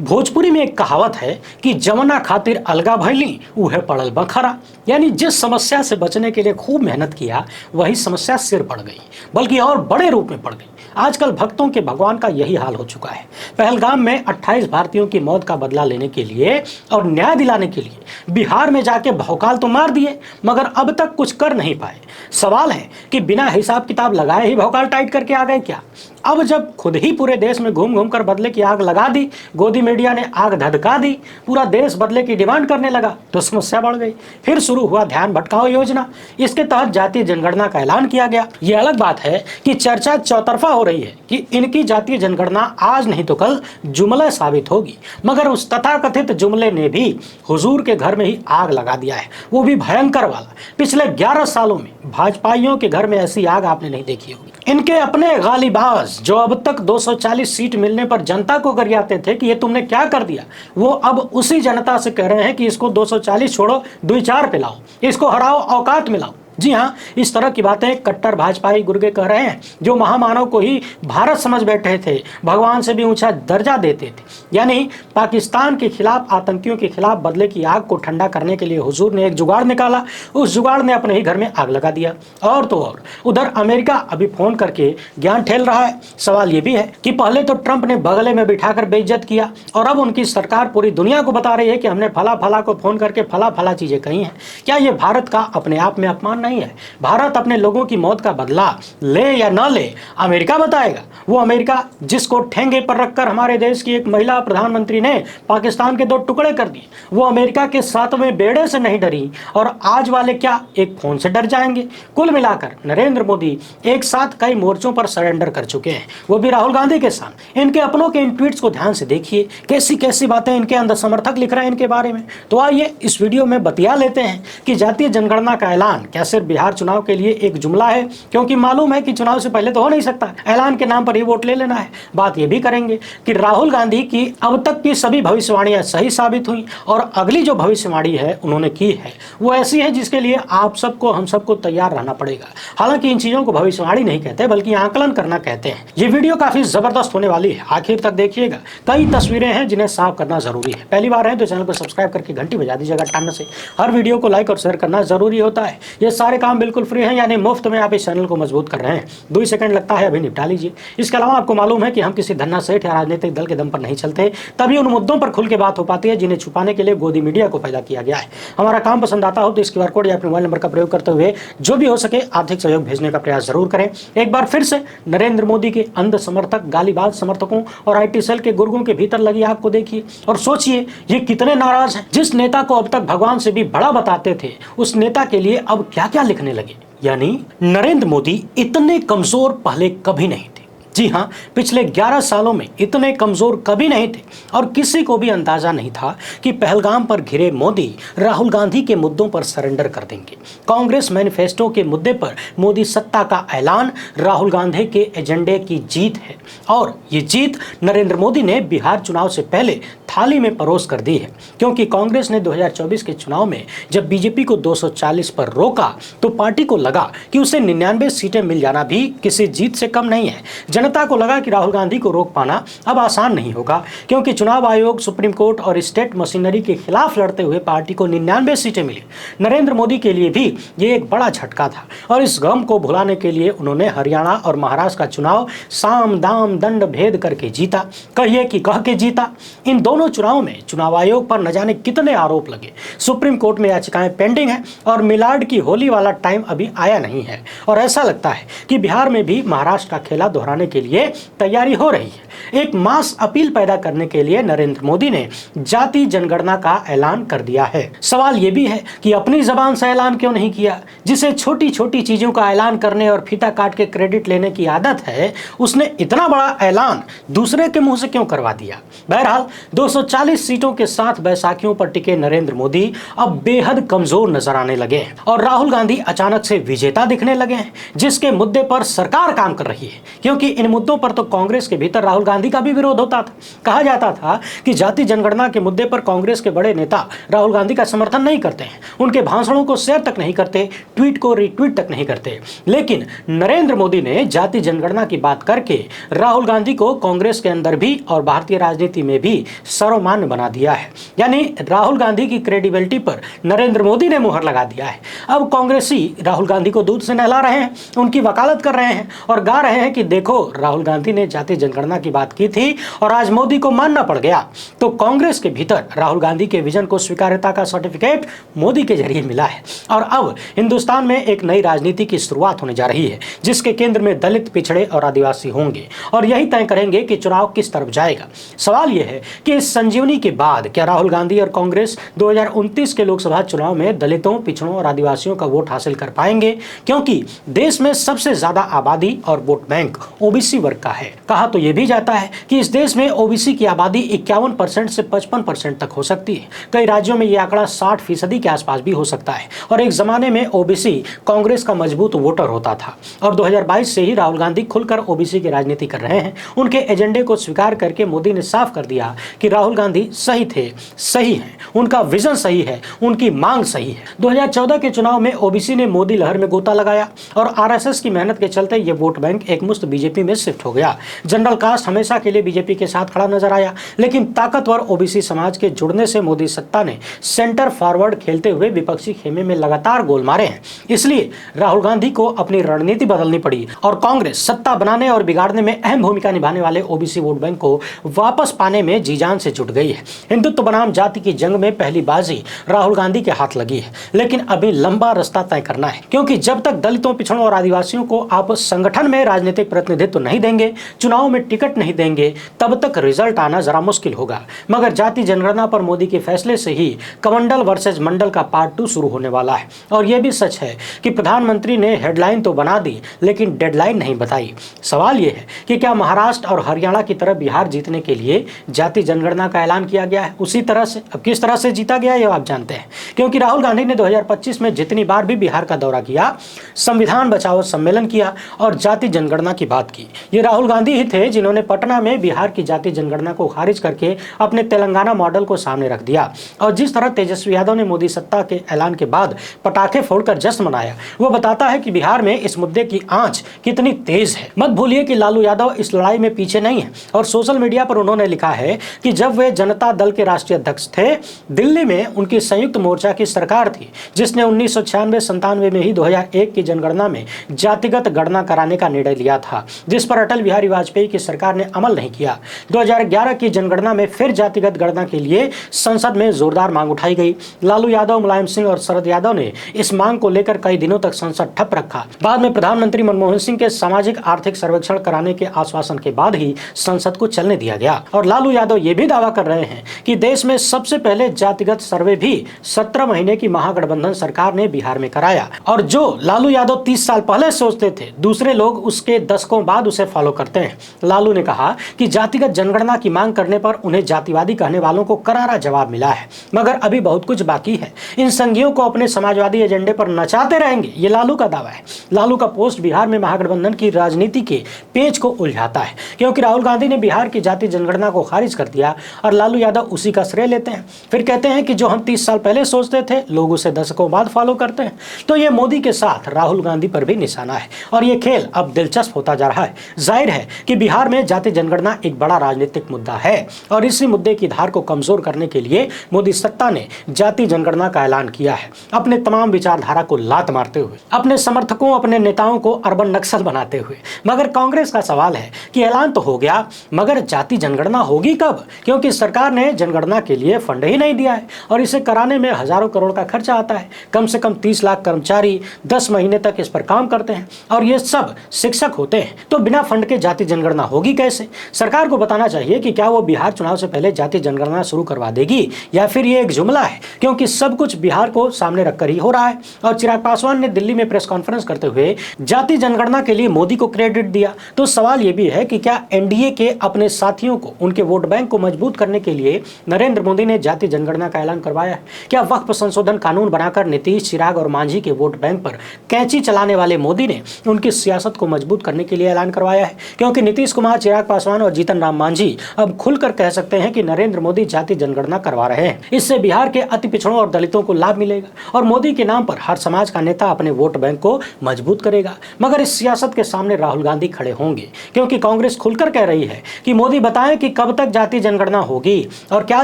भोजपुरी में एक कहावत है कि जवना खातिर अलगा भैली उहे पड़ल बखरा। यानी जिस समस्या से बचने के लिए खूब मेहनत किया वही समस्या सिर पड़ गई, बल्कि और बड़े रूप में पड़ गई। आजकल भक्तों के भगवान का यही हाल हो चुका है। पहलगाम में 28 भारतीयों की मौत का बदला लेने के लिए और न्याय दिलाने के लिए बिहार में जाके भौकाल तो मार दिए, मगर अब तक कुछ कर नहीं पाए। सवाल है कि बिना हिसाब किताब लगाए ही भौकाल टाइट करके आ गए क्या? अब जब खुद ही पूरे देश में घूम घूम कर बदले की आग लगा दी, गोदी मीडिया ने आग धधका दी, पूरा देश बदले की डिमांड करने लगा, तो समस्या बढ़ गई। फिर शुरू हुआ ध्यान भटकाओ योजना। इसके तहत जातीय जनगणना का ऐलान किया गया। यह अलग बात है कि चर्चा चौतरफा हो रही है कि इनकी जातीय जनगणना आज नहीं तो कल जुमला साबित होगी, मगर उस तथाकथित जुमले ने भी हुजूर के घर में ही आग लगा दिया है, वो भी भयंकर वाला। पिछले 11 सालों में भाजपाइयों के घर में ऐसी आग आपने नहीं देखी होगी। इनके अपने गालिबाज जो अब तक 240 सीट मिलने पर जनता को गरियाते थे कि ये तुमने क्या कर दिया, वो अब उसी जनता से कह रहे हैं कि इसको 240 छोड़ो, 2-4 पे लाओ, इसको हराओ, औकात में लाओ। जी हाँ, इस तरह की बातें कट्टर भाजपाई गुर्गे कह रहे हैं, जो महामानव को ही भारत समझ बैठे थे, भगवान से भी ऊंचा दर्जा देते थे। यानी पाकिस्तान के खिलाफ, आतंकियों के खिलाफ बदले की आग को ठंडा करने के लिए हुजूर ने एक जुगाड़ निकाला। उस जुगाड़ ने अपने ही घर में आग लगा दिया। और तो और उधर अमेरिका अभी फोन करके ज्ञान ठेल रहा है। सवाल ये भी है कि पहले तो ट्रंप ने बगले में बिठाकर बेइज्जत किया, और अब उनकी सरकार पूरी दुनिया को बता रही है कि हमने फला फला को फोन करके फला फला चीजें कही हैं। क्या ये भारत का अपने आप में अपमान नहीं है? भारत अपने लोगों की मौत का बदला ले या न ले, अमेरिका बताएगा। वो अमेरिका जिसको ठेंगे पर रखकर हमारे देश की एक महिला प्रधानमंत्री ने पाकिस्तान के 2 टुकड़े कर दिए, वो अमेरिका के 7वें बेड़े से नहीं डरी, और आज वाले क्या एक फोन से डर जाएंगे? कुल मिलाकर नरेंद्र मोदी एक साथ कई मोर्चों पर सरेंडर कर चुके हैं, वो भी राहुल गांधी के साथ। इनके अपनों के इन ट्वीट्स को ध्यान से देखिए, कैसी कैसी बातें इनके अंदर समर्थक लिख रहे हैं इनके बारे में। तो आइए इस वीडियो में बतिया लेते हैं कि जातीय जनगणना का ऐलान क्या सिर्फ बिहार चुनाव के लिए एक जुमला है, क्योंकि मालूम है कि चुनाव से पहले तो हो नहीं सकता, ऐलान के नाम पर ही वोट ले लेना है। बात यह भी करेंगे कि राहुल गांधी की अब तक की सभी भविष्यवाणियां सही साबित हुई, और अगली जो भविष्यवाणी है उन्होंने की है वो ऐसी है जिसके लिए आप सबको, हम सबको तैयार रहना पड़ेगा। हालांकि इन चीजों को भविष्यवाणी नहीं कहते, बल्कि आकलन करना कहते हैं। ये वीडियो काफी जबरदस्त होने वाली है, आखिर तक देखिएगा। कई तस्वीरें हैं जिन्हें साफ करना जरूरी है। पहली बार है तो चैनल को सब्सक्राइब करके घंटी बजा दीजिएगा टाइम से। हर वीडियो को लाइक और शेयर करना जरूरी होता है। ये सारे काम बिल्कुल फ्री है, यानी मुफ्त में आप इस चैनल को मजबूत कर रहे हैं। 2 सेकंड लगता है, अभी निपटा लीजिए। इसके अलावा आपको मालूम है कि हम किसी धन्ना सेठ या राजनीतिक दल के दम पर नहीं चलते, तभी उन मुद्दों पर खुल के बात हो पाती है जिन्हें छुपाने के लिए गोदी मीडिया को पैदा किया गया है। हमारा काम पसंद आता हो तो इस QR कोड या अपने मोबाइल नंबर का प्रयोग करते हुए जो भी हो सके आर्थिक सहयोग भेजने का प्रयास जरूर करें। एक बार फिर से नरेंद्र मोदी के अंध समर्थक, गालीबाज समर्थकों और IT सेल के गुर्गों के भीतर लगी आग को देखिए और सोचिए ये कितने नाराज हैं। जिस नेता को अब तक भगवान से भी बड़ा बताते थे, उस नेता के लिए अब क्या क्या लिखने लगे। यानी नरेंद्र मोदी इतने कमजोर पहले कभी नहीं थे। जी हाँ, पिछले 11 सालों में इतने कमजोर कभी नहीं थे, और किसी को भी अंदाजा नहीं था कि पहलगाम पर घिरे मोदी राहुल गांधी के मुद्दों पर सरेंडर कर देंगे। कांग्रेस मैनिफेस्टो के मुद्दे पर मोदी सत्ता का ऐलान राहुल गांधी के एजेंडे की जीत है, और ये जीत नरेंद्र मोदी ने बिहार चुनाव से पहले थाली में परोस कर दी है। क्योंकि कांग्रेस ने 2024 के चुनाव में जब बीजेपी को 240 पर रोका तो पार्टी को लगा कि उसे 99 सीटें मिल जाना भी किसी जीत से कम नहीं है। जनता को लगा कि राहुल गांधी को रोक पाना अब आसान नहीं होगा, क्योंकि चुनाव आयोग, सुप्रीम कोर्ट और स्टेट मशीनरी के खिलाफ लड़ते हुए पार्टी को 99 सीटें मिली। नरेंद्र मोदी के लिए भी ये एक बड़ा झटका था, और इस गम को भुलाने के लिए उन्होंने हरियाणा और महाराष्ट्र का चुनाव साम दाम दंड भेद करके जीता। कहिए कि कह के जीता। इन दोनों चुनावों में चुनाव आयोग पर न जाने कितने आरोप लगे, सुप्रीम कोर्ट में याचिकाएं पेंडिंग हैं, और मिलाड की होली वाला टाइम अभी आया नहीं है। और ऐसा लगता है कि बिहार में भी महाराष्ट्र का खेला दोहराने के लिए तैयारी हो रही है। एक मास अपील पैदा करने के लिए नरेंद्र मोदी ने जातीय जनगणना का ऐलान कर दिया है। सवाल यह भी है कि अपनी जबान से ऐलान क्यों नहीं किया? जिसे छोटी छोटी चीजों का ऐलान करने और फीता काट के क्रेडिट लेने की आदत है, उसने इतना बड़ा ऐलान दूसरे के मुंह से क्यों करवा दिया? बहरहाल 240 सीटों के साथ बैसाखियों पर टिके नरेंद्र मोदी अब बेहद कमजोर नजर आने लगे हैं, और राहुल गांधी अचानक से विजेता दिखने लगे हैं, जिसके मुद्दे पर सरकार काम कर रही है। क्योंकि इन मुद्दों पर तो कांग्रेस के भीतर राहुल गांधी का भी विरोध होता था। कहा जाता था कि जाति जनगणना के मुद्दे पर कांग्रेस के बड़े नेता राहुल गांधी का समर्थन नहीं करते हैं, उनके भाषणों को शेयर तक नहीं करते, ट्वीट को रीट्वीट तक नहीं करते। लेकिन नरेंद्र मोदी ने जाति जनगणना की बात करके राहुल गांधी को कांग्रेस के अंदर भी और भारतीय राजनीति में भी सर्वमान्य बना दिया है। यानी राहुल गांधी की क्रेडिबिलिटी पर नरेंद्र मोदी ने मुहर लगा दिया है। अब कांग्रेसी राहुल गांधी को दूध से नहला रहे हैं, उनकी वकालत कर रहे हैं और गा रहे हैं कि देखो राहुल गांधी ने जातीय जनगणना की बात की थी और आज मोदी को मानना पड़ गया। तो कांग्रेस के भीतर राहुल गांधी के विजन को स्वीकार्यता का सर्टिफिकेट मोदी के जरिए मिला है और अब हिंदुस्तान में एक नई राजनीति की शुरुआत होने जा रही है, जिसके केंद्र में दलित, पिछड़े और आदिवासी होंगे और यही तय करेंगे कि चुनाव किस तरफ जाएगा। सवाल यह है कि इस संजीवनी के बाद क्या राहुल गांधी और कांग्रेस 2029 के लोकसभा चुनाव में दलितों, पिछड़ों और आदिवासियों का वोट हासिल कर पाएंगे, क्योंकि देश में सबसे ज्यादा आबादी और वोट बैंक ओबीसी वर्ग का है। कहा तो यह भी जाता है कि इस देश में ओबीसी की आबादी 51% से 55% तक हो सकती है। कई राज्यों में यह आंकड़ा 60% के आसपास भी हो सकता है और एक जमाने में ओबीसी कांग्रेस का मजबूत वोटर होता था और 2022 से ही राहुल गांधी खुलकर ओबीसी की राजनीति कर रहे हैं। उनके एजेंडे को स्वीकार करके मोदी ने साफ कर दिया कि राहुल गांधी सही थे, सही हैं, उनका विजन सही है, उनकी मांग सही है। 2014 के चुनाव में ओबीसी ने मोदी लहर में गोता लगाया और आरएसएस की मेहनत के चलते ये वोट बैंक एक मुश्त बीजेपी में शिफ्ट हो गया। जनरल कास्ट हमेशा के लिए बीजेपी के साथ खड़ा नजर आया, लेकिन ताकतवर ओबीसी समाज के जुड़ने से मोदी सत्ता ने सेंटर फॉरवर्ड खेलते हुए विपक्षी खेमे में लगातार गोल मारे हैं। इसलिए राहुल गांधी को अपनी रणनीति बदलनी पड़ी और कांग्रेस सत्ता बनाने और बिगाड़ने में अहम भूमिका निभाने वाले ओबीसी वोट बैंक को वापस पाने में जी जान से जुट गई है। हिंदुत्व बनाम जाति की जंग में पहली बाजी राहुल गांधी के हाथ लगी है, लेकिन अभी लंबा रास्ता तय करना है, क्योंकि जब तक दलितों, पिछड़ों और आदिवासियों को आप संगठन में राजनीतिक प्रतिनिधित्व नहीं देंगे, चुनाव में टिकट नहीं देंगे, तब तक रिजल्ट आना जरा मुश्किल होगा। मगर जाति जनगणना पर मोदी के फैसले से ही कमंडल वर्सेज मंडल का पार्ट 2 शुरू होने वाला है। और यह भी सच है कि प्रधानमंत्री ने हेडलाइन तो बना दी, लेकिन डेडलाइन नहीं बताई। सवाल यह है कि क्या महाराष्ट्र और हरियाणा की तरह बिहार जीतने के लिए जाति जनगणना का ऐलान किया गया है उसी तरह से? अब किस तरह से जीता गया ये आप जानते हैं, क्योंकि राहुल गांधी ने 2025 में जितनी बार भी बिहार का दौरा किया, संविधान बचाओ सम्मेलन किया और जाति जनगणना की बात की। ये राहुल गांधी ही थे जिन्होंने पटना में बिहार की जाति जनगणना को खारिज करके अपने तेलंगाना मॉडल को सामने रख दिया। और जिस तरह तेजस्वी यादव ने मोदी सत्ता के ऐलान के बाद पटाखे फोड़कर जश्न मनाया, वो बताता है कि बिहार में इस मुद्दे की आंच कितनी तेज है। मत भूलिए कि लालू यादव इस लड़ाई में पीछे नहीं है और सोशल मीडिया पर उन्होंने लिखा है कि जब वे जनता दल के राष्ट्रीय अध्यक्ष थे, दिल्ली में उनकी संयुक्त मोर्चा की सरकार थी, जिसने 1996-97 में ही 2001 की जनगणना में जातिगत गणना कराने का निर्णय लिया था, जिस पर अटल बिहारी वाजपेयी की सरकार ने अमल नहीं किया। 2011 की जनगणना में फिर जातिगत गणना के लिए संसद में जोरदार मांग उठाई गई। लालू यादव, मुलायम सिंह और शरद यादव ने इस मांग को लेकर कई दिनों तक संसद ठप रखा। बाद में प्रधानमंत्री मनमोहन सिंह के सामाजिक आर्थिक सर्वेक्षण कराने के आश्वासन के बाद ही संसद को चलने दिया गया। और लालू यादव ये भी दावा कर रहे हैं कि देश में सबसे पहले जातिगत सर्वे भी 17 महीने की महागठबंधन सरकार ने बिहार में कराया। और जो लालू यादव 30 साल पहले सोचते थे, दूसरे लोग उसके दशकों बाद उसे फॉलो करते हैं। लालू ने कहा कि जातिगत जनगणना की मांग करने पर उन्हें जातिवादी कहने वालों को करारा जवाब मिला है, मगर अभी बहुत कुछ बाकी है। इन संघियों को अपने समाजवादी एजेंडे पर नचाते रहेंगे, ये लालू का दावा है। लालू का पोस्ट बिहार में महागठबंधन की राजनीति के पेच को उलझाता है, क्योंकि राहुल गांधी ने बिहार की जाति जनगणना को खारिज कर दिया और लालू यादव उसी का श्रेय लेते हैं। फिर कहते हैं कि जो हम 30 साल पहले सोचते थे, लोग उसे दशकों बाद फॉलो करते हैं। तो ये मोदी के साथ राहुल गांधी पर भी निशाना है और ये खेल अब दिलचस्प होता जा रहा है। जाहिर है कि बिहार में जाति जनगणना एक बड़ा राजनीतिक मुद्दा है और इसी मुद्दे की धार को कमजोर करने के लिए मोदी सत्ता ने जाति जनगणना का ऐलान किया है, अपने तमाम विचारधारा को लात मारते हुए, अपने समर्थकों, अपने नेताओं को अर्बन नक्सल बनाते हुए। मगर कांग्रेस का सवाल है कि ऐलान तो हो गया, मगर जाति जनगणना होगी कब? क्योंकि सरकार ने जनगणना के लिए फंड ही नहीं दिया है और इसे कराने में हजारों करोड़ का खर्चा आता है। कम से कम 30 लाख कर्मचारी 10 महीने तक इस पर काम करते हैं और ये सब शिक्षक होते हैं। तो बिना फंड के जाति जनगणना होगी कैसे? सरकार को बताना चाहिए कि क्या वो बिहार चुनाव से पहले जाति जनगणना शुरू करवा देगी या फिर ये एक जुमला है, क्योंकि सब कुछ बिहार को सामने रखकर ही हो रहा है। और चिराग पासवान ने दिल्ली में प्रेस कॉन्फ्रेंस करते हुए जाति जनगणना के लिए मोदी को क्रेडिट दिया। तो सवाल ये भी है कि क्या एनडीए के अपने साथियों को, उनके वोट बैंक को मजबूत करने के लिए नरेंद्र मोदी ने जाति जनगणना का ऐलान करवाया है? क्या वक्फ संशोधन कानून बनाकर नीतीश, चिराग और मांझी के वोट बैंक पर कैंची चलाने वाले मोदी ने उनकी सियासत को मजबूत करने के लिए ऐलान करवाया है? क्योंकि नीतीश कुमार, चिराग पासवान और जीतन राम मांझी अब खुलकर कह सकते हैं कि नरेंद्र मोदी जाति जनगणना करवा रहे हैं। इससे बिहार के अति पिछड़ों और दलितों को लाभ मिलेगा और मोदी के नाम पर हर समाज का नेता अपने वोट बैंक को मजबूत करेगा। मगर इस सियासत के सामने राहुल गांधी खड़े होंगे, क्योंकि कांग्रेस खुलकर कह रही है कि मोदी बताएं कि कब तक जाति जनगणना जनगणना होगी और क्या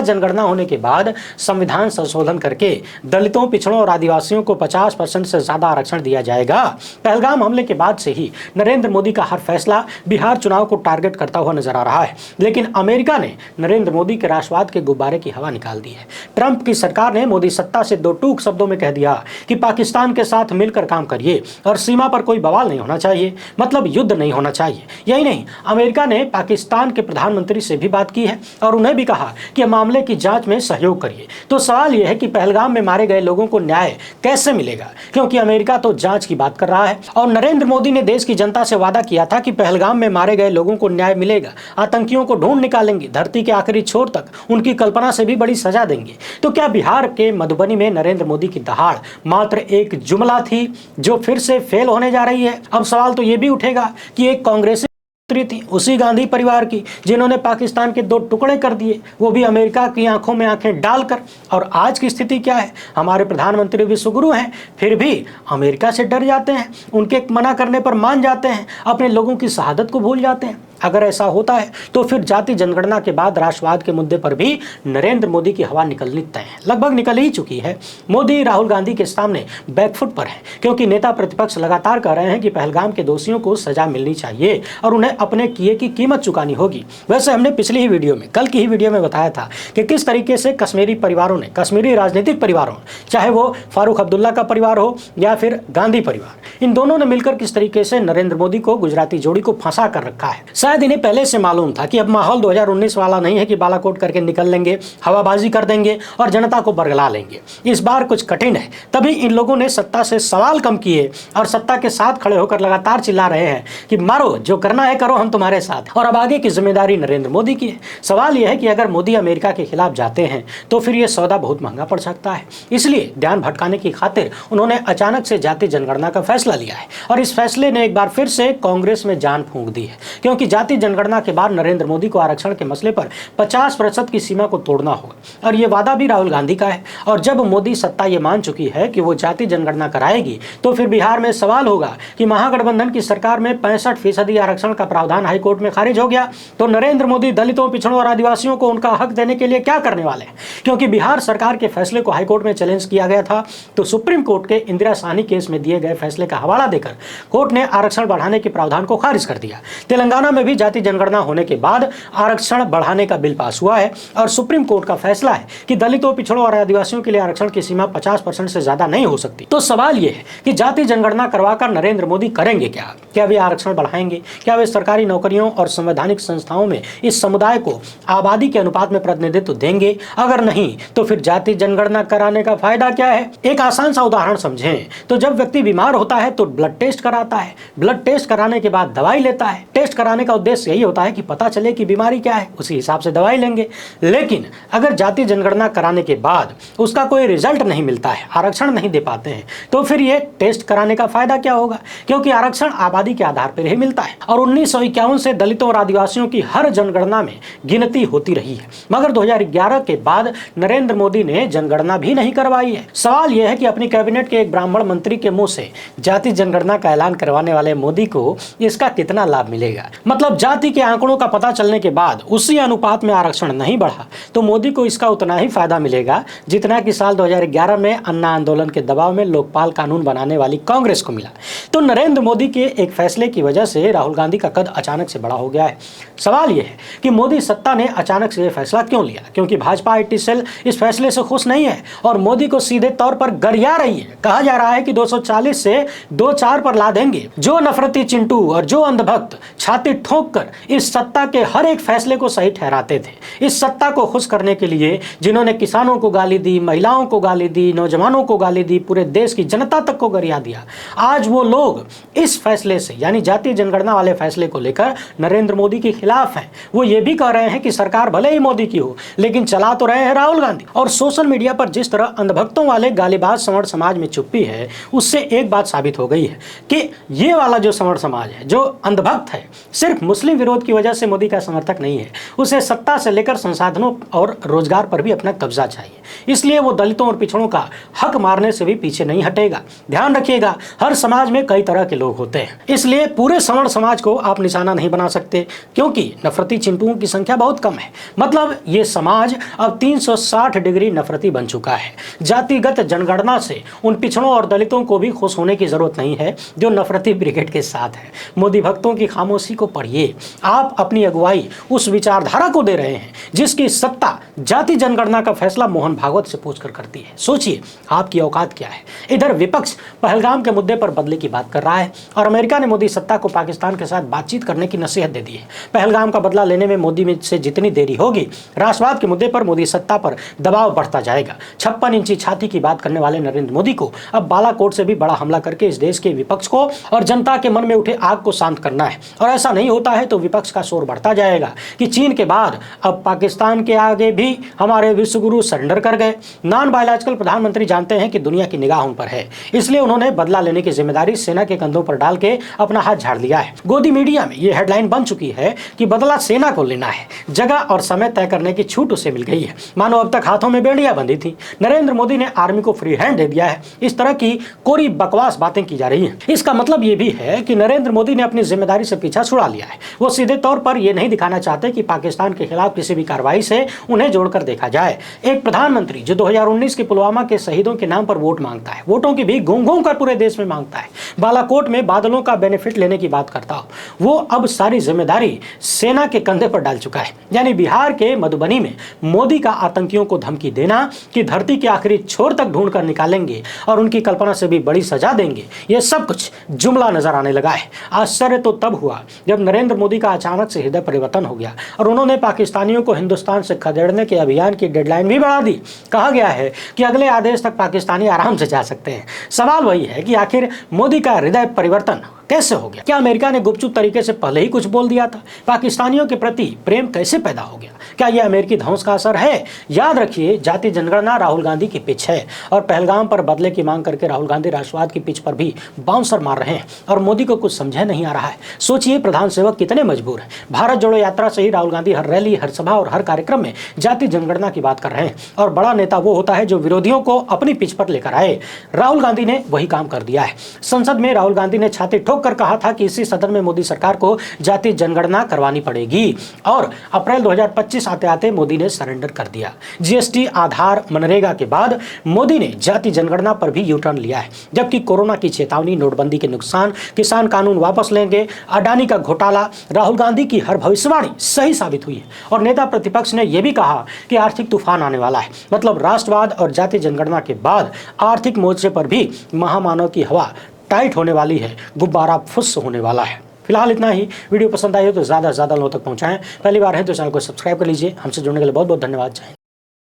जनगणना होने के बाद संविधान संशोधन करके दलितों, पिछड़ों और आदिवासियों को 50% से ज्यादा आरक्षण दिया जाएगा। पहलगाम हमले के बाद से ही नरेंद्र मोदी का हर फैसला बिहार चुनाव को टारगेट करता हुआ नजर आ रहा है, लेकिन अमेरिका ने नरेंद्र मोदी के राष्ट्रवाद के गुब्बारे की हवा निकाल दी है। ट्रंप की सरकार ने मोदी सत्ता से दो टूक शब्दों में कह दिया कि पाकिस्तान के साथ मिलकर काम करिए और सीमा पर कोई बवाल नहीं होना चाहिए, मतलब युद्ध नहीं होना चाहिए। यही नहीं, अमेरिका ने पाकिस्तान के प्रधानमंत्री से भी बात की है और उन्हें भी कहा कि मामले की जांच में सहयोग करिए। तो सवाल यह है कि पहलगाम में मारे गए लोगों को न्याय कैसे मिलेगा, क्योंकि अमेरिका तो जांच की बात कर रहा है और नरेंद्र मोदी ने देश की जनता से वादा किया था कि पहलगाम में मारे गए लोगों को न्याय मिलेगा, आतंकियों को ढूंढ निकालेंगे, धरती के आखिरी छोर तक उनकी कल्पना से भी बड़ी सजा देंगे। तो क्या बिहार के मधुबनी में नरेंद्र मोदी की दहाड़ मात्र एक जुमला थी जो फिर से फेल होने जा रही है? अब सवाल तो यह भी उठेगा कि एक कांग्रेसी थी उसी गांधी परिवार की जिन्होंने पाकिस्तान के दो टुकड़े कर दिए, वो भी अमेरिका की आंखों में आंखें डालकर। और आज की स्थिति क्या है? हमारे प्रधानमंत्री विश्वगुरु हैं, फिर भी अमेरिका से डर जाते हैं, उनके मना करने पर मान जाते हैं, अपने लोगों की शहादत को भूल जाते हैं। अगर ऐसा होता है तो फिर जाति जनगणना के बाद राष्ट्रवाद के मुद्दे पर भी नरेंद्र मोदी की हवा निकलनी तय है, लगभग निकल ही चुकी है। मोदी राहुल गांधी के सामने बैकफुट पर है, क्योंकि नेता प्रतिपक्ष लगातार कह रहे हैं कि पहलगाम के दोषियों को सजा मिलनी चाहिए और उन्हें अपने किए की कीमत चुकानी होगी। वैसे हमने पिछली ही वीडियो में, कल की ही वीडियो में बताया था कि किस तरीके से कश्मीरी परिवारों ने, कश्मीरी राजनीतिक परिवारों, चाहे वो फारूक अब्दुल्ला का परिवार हो या फिर गांधी परिवार, इन दोनों ने मिलकर किस तरीके से नरेंद्र मोदी को, गुजराती जोड़ी को फंसा कर रखा है। शायद इन्हें पहले से मालूम था कि अब माहौल 2019 वाला नहीं है कि बालाकोट करके निकल लेंगे, हवाबाजी कर देंगे और जनता को बरगला लेंगे। इस बार कुछ कठिन है, तभी इन लोगों ने सत्ता से सवाल कम किए और सत्ता के साथ खड़े होकर लगातार चिल्ला रहे हैं कि मारो, जो करना है करो, हम तुम्हारे साथ। और अब आगे की जिम्मेदारी नरेंद्र मोदी की है। सवाल यह है कि अगर मोदी अमेरिका के खिलाफ जाते हैं तो फिर यह सौदा बहुत महंगा पड़ सकता है। इसलिए ध्यान भटकाने की खातिर उन्होंने अचानक से जाति जनगणना का फैसला लिया है और इस फैसले ने एक बार फिर से कांग्रेस में जान फूंक दी है, क्योंकि जाति जनगणना के बाद नरेंद्र मोदी को आरक्षण के मसले पर 50% की सीमा को तोड़ना होगा और यह वादा भी राहुल गांधी का है। और जब मोदी सत्ता ये मान चुकी है कि वो जाति जनगणना कराएगी तो फिर बिहार में सवाल होगा कि महागठबंधन की सरकार में 65% आरक्षण का प्रावधान हाईकोर्ट में खारिज हो गया तो नरेंद्र मोदी दलितों, पिछड़ों और आदिवासियों को उनका हक देने के लिए क्या करने वाले हैं? क्योंकि बिहार सरकार के फैसले को हाईकोर्ट में चैलेंज किया गया था तो सुप्रीम कोर्ट के इंदिरा साहनी केस में दिए गए फैसले का हवाला देकर कोर्ट ने आरक्षण बढ़ाने के प्रावधान को खारिज कर दिया। तेलंगाना में भी जाति जनगणना होने के बाद आरक्षण बढ़ाने का बिल पास हुआ है और सुप्रीम कोर्ट का फैसला है कि दलितों, पिछड़ों और आदिवासियों के लिए आरक्षण की सीमा 50% से ज्यादा नहीं हो सकती। तो सवाल यह है कि जाति जनगणना करवाकर नरेंद्र मोदी करेंगे क्या? क्या वे आरक्षण बढ़ाएंगे? क्या वे सरकारी नौकरियों और संवैधानिक संस्थाओं में इस समुदाय को आबादी के अनुपात में प्रतिनिधित्व देंगे? अगर नहीं तो फिर जाति जनगणना कराने का फायदा क्या है? एक आसान सा उदाहरण समझें तो जब व्यक्ति बीमार होता है तो ब्लड टेस्ट कराता है, ब्लड टेस्ट कराने के बाद दवाई लेता है। टेस्ट कराने का उद्देश्य यही होता है कि पता चले कि बीमारी क्या है, उसी हिसाब से दवाई लेंगे। लेकिन अगर जाति जनगणना कराने के बाद उसका कोई रिजल्ट नहीं मिलता है, आरक्षण नहीं दे पाते हैं, तो फिर ये टेस्ट कराने का फायदा क्या होगा? क्योंकि आरक्षण आबादी के आधार पर ही मिलता है और 1951 से दलितों और आदिवासियों की हर जनगणना में गिनती होती रही है, मगर 2011 के बाद नरेंद्र मोदी ने जनगणना भी नहीं करवाई है। सवाल यह है कि अपनी कैबिनेट के एक ब्राह्मण मंत्री के मुंह से जाति जनगणना का ऐलान करवाने वाले मोदी को इसका कितना लाभ मिलेगा? मतलब जाति के आंकड़ों का पता चलने के बाद उसी अनुपात में आरक्षण नहीं बढ़ा तो मोदी को इसका उतना ही फायदा मिलेगा जितना कि साल 2011 में अन्ना आंदोलन के दबाव में लोकपाल कानून बनाने वाली कांग्रेस को मिला। तो नरेंद्र मोदी के एक फैसले की वजह से राहुल गांधी का कद अचानक से बड़ा हो गया है। सवाल यह है कि मोदी सत्ता ने अचानक से यह फैसला क्यों लिया? क्योंकि भाजपा IT सेल इस फैसले से खुश नहीं है और मोदी को सीधे तौर पर गरिया रही है। कहा जा रहा है कि 240 से 2-4 पर ला देंगे। जो नफरती चिंटू और जो अंधभक्त छाती ठोक कर इस सत्ता के हर एक फैसले को सही ठहराते थे, इस सत्ता को खुश करने के लिए जिन्होंने किसानों को गाली दी, महिलाओं को गाली दी, नौजवानों को गाली दी, पूरे देश की जनता तक को गरिया दिया, आज वो लोग इस फैसले से यानी जाति जनगणना वाले फैसले को लेकर नरेंद्र मोदी के खिलाफ हैं। वो ये भी कह रहे हैं कि सरकार भले ही मोदी की हो लेकिन चला तो रहे हैं राहुल गांधी। और सोशल मीडिया पर जिस तरह अंधभक्तों वाले गालीबाज संवर्ण समाज में चुप्पी है, उससे एक बात साबित हो गई है कि ये वाला जो संवर्ण समाज है, जो अंधभक्त है, सिर्फ मुस्लिम विरोध की वजह से मोदी का समर्थक नहीं है, उसे सत्ता से लेकर संसाधनों और रोजगार पर भी अपना कब्जा चाहिए। इसलिए वो दलितों और पिछड़ों का हक मारने से भी पीछे नहीं हटेगा। ध्यान रखिएगा, हर समाज में कई तरह के लोग होते हैं, इसलिए पूरे सवर्ण समाज को आप निशाना नहीं बना सकते, क्योंकि नफरती चिंटुओं की संख्या बहुत कम है। मतलब ये समाज अब 360 डिग्री नफरती बन चुका है। जातिगत जनगणना से उन पिछड़ों और दलितों को भी खुश होने की जरूरत नहीं है जो नफरती ब्रिगेड के साथ है। मोदी भक्तों की खामोशी को पढ़िए। आप अपनी अगुवाई उस विचारधारा को दे रहे हैं जिसकी सत्ता जाति जनगणना का फैसला मोहन भागवत से पूछकर करती है। सोचिए आपकी औकात क्या है। इधर विपक्ष पहलगाम के मुद्दे पर बदले की बात कर रहा है और अमेरिका ने मोदी सत्ता को पाकिस्तान के साथ बातचीत करने की नसीहत दे दी है। पहलगाम का बदला लेने में मोदी में से जितनी देरी होगी, राष्ट्रवाद के मुद्दे पर मोदी सत्ता पर दबाव बढ़ता जाएगा। 56 इंची छाती की बात करने वाले नरेंद्र मोदी को अब बालाकोट से भी बड़ा हमला करके इस देश के विपक्ष को और जनता के मन में उठे आग को शांत करना है। और ऐसा नहीं होता है तो विपक्ष का शोर बढ़ता जाएगा कि चीन के बाद अब पाकिस्तान के आगे भी हमारे विश्वगुरु सरेंडर कर गए। नॉन बायोलॉजिकल प्रधानमंत्री जानते हैं कि दुनिया की निगाह उन पर है, इसलिए उन्होंने बदला लेने की जिम्मेदारी सेना के कंधों पर डाल के अपना हाथ झाड़ लिया है। गोदी मीडिया में यह हेडलाइन बन चुकी है कि बदला सेना को लेना है, जगह और समय तय करने की छूट उसे मिल गई है। मानो अब तक हाथों में बेड़ियां बंधी थी। नरेंद्र मोदी ने आर्मी को फ्री हैंड दे दिया है। इस तरह की कोरी बकवास बातें की जा रही हैं। इसका मतलब यह भी है कि नरेंद्र मोदी ने अपनी जिम्मेदारी से पीछा छुड़ा लिया है। वो सीधे तौर पर यह नहीं दिखाना चाहते कि पाकिस्तान के खिलाफ किसी भी कार्रवाई से उन्हें जोड़कर देखा जाए। एक प्रधानमंत्री जो 2019 के पुलवामा के शहीदों के नाम पर वोट मांगता है, वोटों की भी घूम घूम कर पूरे देश में मांगता है, बालाकोट में बादलों का बेनिफिट लेने की बात करता हो, वो अब सारी जिम्मेदारी सेना के कंधे पर डाल चुका है। यानी बिहार के मधुबनी में मोदी का आतंकियों को धमकी देना कि धरती के आखिरी छोर तक ढूंढ कर निकालेंगे और उनकी कल्पना से भी बड़ी सजा देंगे, यह सब कुछ जुमला नजर आने लगा है। आश्चर्य तो तब हुआ जब नरेंद्र मोदी का अचानक से हृदय परिवर्तन हो गया और उन्होंने पाकिस्तानियों को हिंदुस्तान से खदेड़ने के अभियान की डेडलाइन भी बढ़ा दी। कहा गया है कि अगले आदेश तक पाकिस्तानी आराम से जा सकते हैं। सवाल वही है कि आखिर मोदी का हृदय परिवर्तन कैसे हो गया? क्या अमेरिका ने गुपचुप तरीके से पहले ही कुछ बोल दिया था? पाकिस्तानियों के प्रति प्रेम कैसे पैदा हो गया? क्या यह अमेरिकी धौंस का असर है? याद रखिए, जाति जनगणना राहुल गांधी की पिच है और पहलगाम पर बदले की मांग करके राहुल गांधी राष्ट्रवाद की पिच पर भी बाउंसर मार रहे हैं और मोदी को कुछ समझा नहीं आ रहा है। सोचिए प्रधान सेवक कितने मजबूर हैं। भारत जोड़ो यात्रा से ही राहुल गांधी हर रैली, हर सभा और हर कार्यक्रम में जाति जनगणना की बात कर रहे हैं और बड़ा नेता वो होता है जो विरोधियों को अपनी पिच पर लेकर आए। राहुल गांधी ने वही काम कर दिया है। संसद में राहुल गांधी ने छाती ठोक कर कहा था कि इसी सदन में मोदी सरकार को जाति जनगणना करवानी पड़ेगी और अप्रैल 2025 आते आते मोदी ने सरेंडर कर दिया। जीएसटी, आधार, मनरेगा के बाद मोदी ने जाति जनगणना पर भी यू टर्न लिया है। जबकि कोरोना की चेतावनी, नोटबंदी के नुकसान, किसान कानून वापस लेंगे, अडानी का घोटाला, राहुल गांधी की हर भविष्यवाणी सही साबित हुई है और नेता प्रतिपक्ष ने यह भी कहा कि आर्थिक तूफान आने वाला है। मतलब राष्ट्रवाद और जाति जनगणना के बाद आर्थिक मोर्चे पर भी महामानव की हवा टाइट होने वाली है, गुब्बारा फुस होने वाला है। फिलहाल इतना ही। वीडियो पसंद आई हो तो ज़्यादा से ज़्यादा लोगों तक पहुंचाएं। पहली बार है तो चैनल को सब्सक्राइब कर लीजिए। हमसे जुड़ने के लिए बहुत बहुत धन्यवाद। जय हिंद।